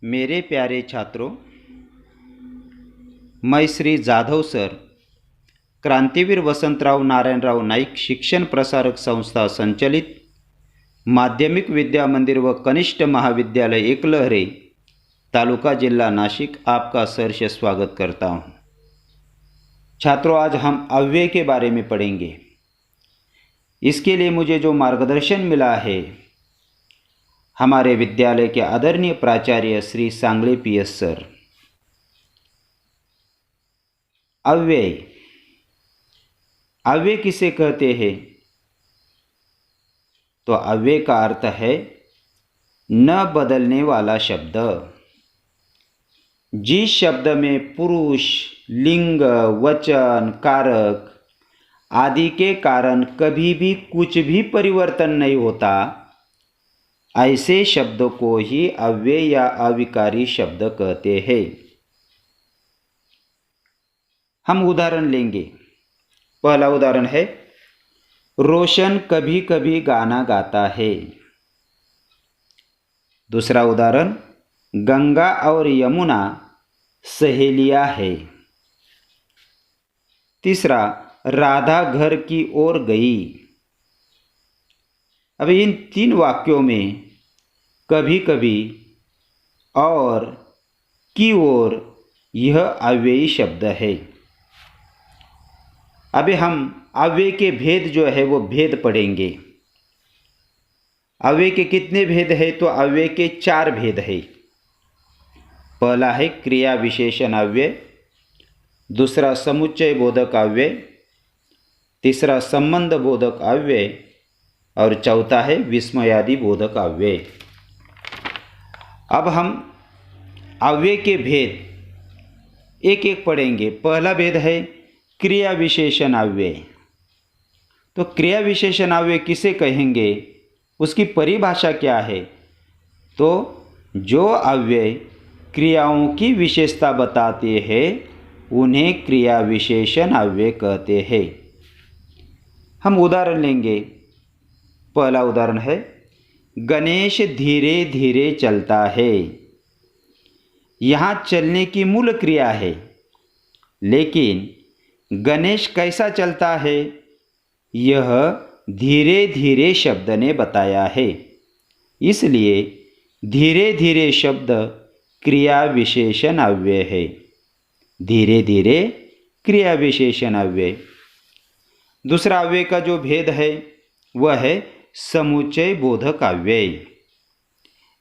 मेरे प्यारे छात्रों, मैं श्री जाधव सर, क्रांतिवीर वसंतराव नारायणराव नाईक शिक्षण प्रसारक संस्था संचलित माध्यमिक विद्या मंदिर व कनिष्ठ महाविद्यालय एकलहरे, तालुका जिला नासिक आपका सहर्ष स्वागत करता हूँ। छात्रों, आज हम अव्यय के बारे में पढ़ेंगे। इसके लिए मुझे जो मार्गदर्शन मिला है हमारे विद्यालय के आदरणीय प्राचार्य श्री सांगले पीएस सर। अव्यय अव्यय किसे कहते हैं? तो अव्यय का अर्थ है न बदलने वाला शब्द। जिस शब्द में पुरुष, लिंग, वचन, कारक आदि के कारण कभी भी कुछ भी परिवर्तन नहीं होता, ऐसे शब्द को ही अव्यय या अविकारी शब्द कहते हैं। हम उदाहरण लेंगे। पहला उदाहरण है, रोशन कभी कभी गाना गाता है। दूसरा उदाहरण, गंगा और यमुना सहेलियां है। तीसरा, राधा घर की ओर गई। अब इन तीन वाक्यों में कभी कभी और की ओर यह अव्ययी शब्द है। अभी हम अव्यय के भेद जो है वो भेद पढ़ेंगे। अव्यय के कितने भेद है? तो अव्यय के 4 भेद है। पहला है क्रिया विशेषण अव्यय, दूसरा समुच्चय बोधक अव्यय, तीसरा संबंध बोधक अव्यय और चौथा है विस्मयादि बोधक अव्यय। अब हम अव्यय के भेद एक एक पढ़ेंगे। पहला भेद है क्रिया विशेषण अव्यय। तो क्रिया विशेषण अव्यय किसे कहेंगे, उसकी परिभाषा क्या है? तो जो अव्यय क्रियाओं की विशेषता बताते हैं उन्हें क्रिया विशेषण अव्यय कहते हैं। हम उदाहरण लेंगे। पहला उदाहरण है, गणेश धीरे धीरे चलता है। यहाँ चलने की मूल क्रिया है, लेकिन गणेश कैसा चलता है यह धीरे धीरे शब्द ने बताया है, इसलिए धीरे धीरे शब्द क्रिया विशेषण अव्यय है। धीरे धीरे क्रिया विशेषण अव्यय। दूसरा अव्यय का जो भेद है वह है समुच्चय बोधक अव्यय।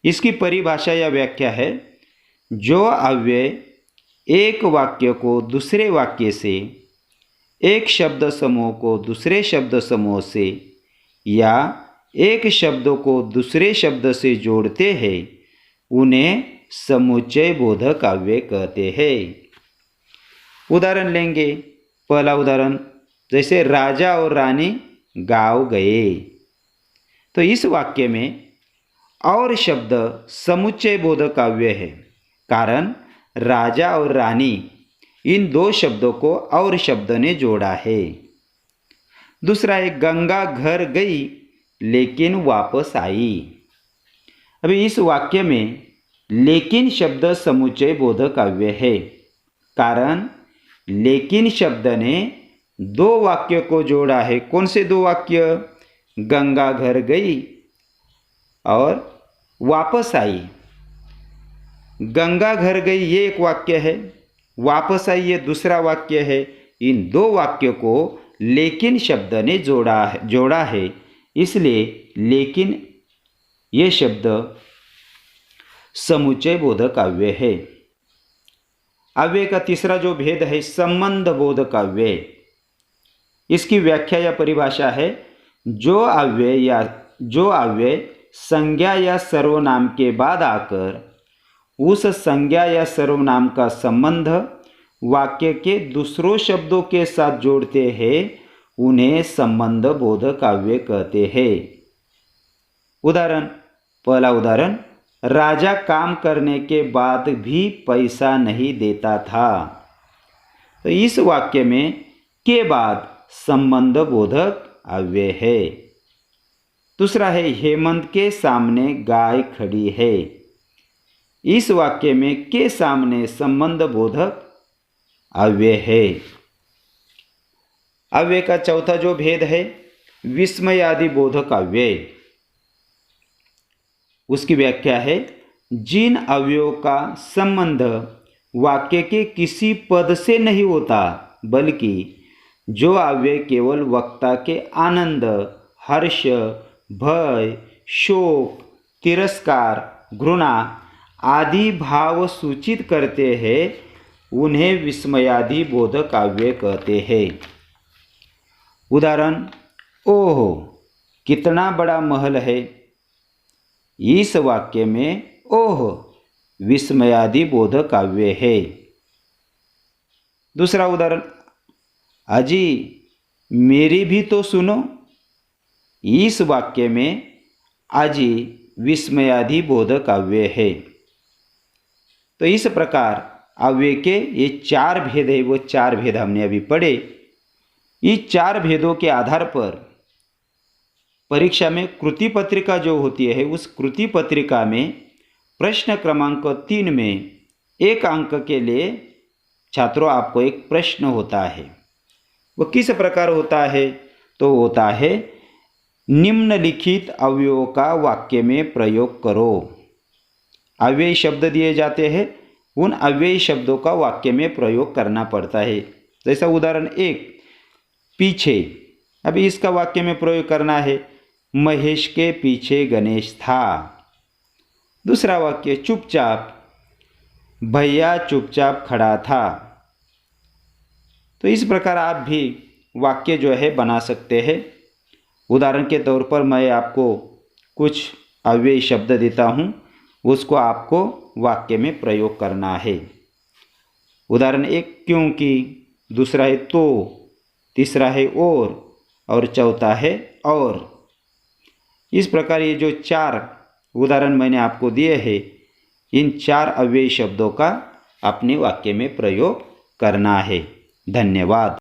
इसकी परिभाषा या व्याख्या है, जो अव्यय एक वाक्य को दूसरे वाक्य से, एक शब्द समूह को दूसरे शब्द समूह से या एक शब्द को दूसरे शब्द से जोड़ते हैं उन्हें समुच्चय बोधक अव्यय कहते हैं। उदाहरण लेंगे। पहला उदाहरण, जैसे राजा और रानी गाँव गए। तो इस वाक्य में और शब्द समुच्चय बोधक अव्यय है, कारण राजा और रानी इन दो शब्दों को और शब्द ने जोड़ा है। दूसरा है गंगा घर गई लेकिन वापस आई। अभी इस वाक्य में लेकिन शब्द समुच्चय बोधक अव्यय है, कारण लेकिन शब्द ने 2 वाक्य को जोड़ा है। कौन से 2 वाक्य? गंगा घर गई और वापस आई। गंगा घर गई ये एक वाक्य है, वापस आई ये दूसरा वाक्य है। इन 2 वाक्यों को लेकिन शब्द ने जोड़ा है, इसलिए लेकिन ये शब्द समुच्चय बोधक अव्यय है। अव्यय का तीसरा जो भेद है संबंध बोधक अव्यय। इसकी व्याख्या या परिभाषा है, जो अव्यय संज्ञा या सर्वनाम के बाद आकर उस संज्ञा या सर्वनाम का संबंध वाक्य के दूसरों शब्दों के साथ जोड़ते हैं उन्हें संबंध बोधक अव्यय कहते हैं। उदाहरण। पहला उदाहरण, राजा काम करने के बाद भी पैसा नहीं देता था। तो इस वाक्य में के बाद संबंध बोधक अव्यय है। दूसरा है हेमंत के सामने गाय खड़ी है। इस वाक्य में के सामने संबंध बोधक अव्यय है। अव्यय का चौथा जो भेद है विस्मयादि बोधक अव्यय, उसकी व्याख्या है जिन अव्ययों का संबंध वाक्य के किसी पद से नहीं होता, बल्कि जो अव्यय केवल वक्ता के आनंद, हर्ष, भय, शोक, तिरस्कार, घृणा आदि भाव सूचित करते हैं, उन्हें विस्मयादि बोधक अव्यय कहते हैं। उदाहरण, ओह कितना बड़ा महल है। इस वाक्य में ओह विस्मयादि बोधक अव्यय है। दूसरा उदाहरण, अजी मेरी भी तो सुनो। इस वाक्य में अजी विस्मयादि बोधक अव्यय है। तो इस प्रकार अव्यय के ये चार भेद है, वो चार भेद हमने अभी पढ़े। इस चार भेदों के आधार पर परीक्षा में कृति पत्रिका जो होती है, उस कृति पत्रिका में प्रश्न क्रमांक 3 में 1 अंक के लिए छात्रों आपको एक प्रश्न होता है। वो किस प्रकार होता है? तो होता है निम्नलिखित अवयवों का वाक्य में प्रयोग करो। अव्यय शब्द दिए जाते हैं, उन अव्यय शब्दों का वाक्य में प्रयोग करना पड़ता है। जैसा उदाहरण 1 पीछे, अभी इसका वाक्य में प्रयोग करना है महेश के पीछे गणेश था। दूसरा वाक्य चुपचाप, भैया चुपचाप खड़ा था। तो इस प्रकार आप भी वाक्य जो है बना सकते हैं। उदाहरण के तौर पर मैं आपको कुछ अव्यय शब्द देता हूँ, उसको आपको वाक्य में प्रयोग करना है। उदाहरण 1 क्योंकि, दूसरा है तो, तीसरा है और चौथा है और। इस प्रकार ये जो 4 उदाहरण मैंने आपको दिए हैं, इन 4 अव्यय शब्दों का अपने वाक्य में प्रयोग करना है। धन्यवाद।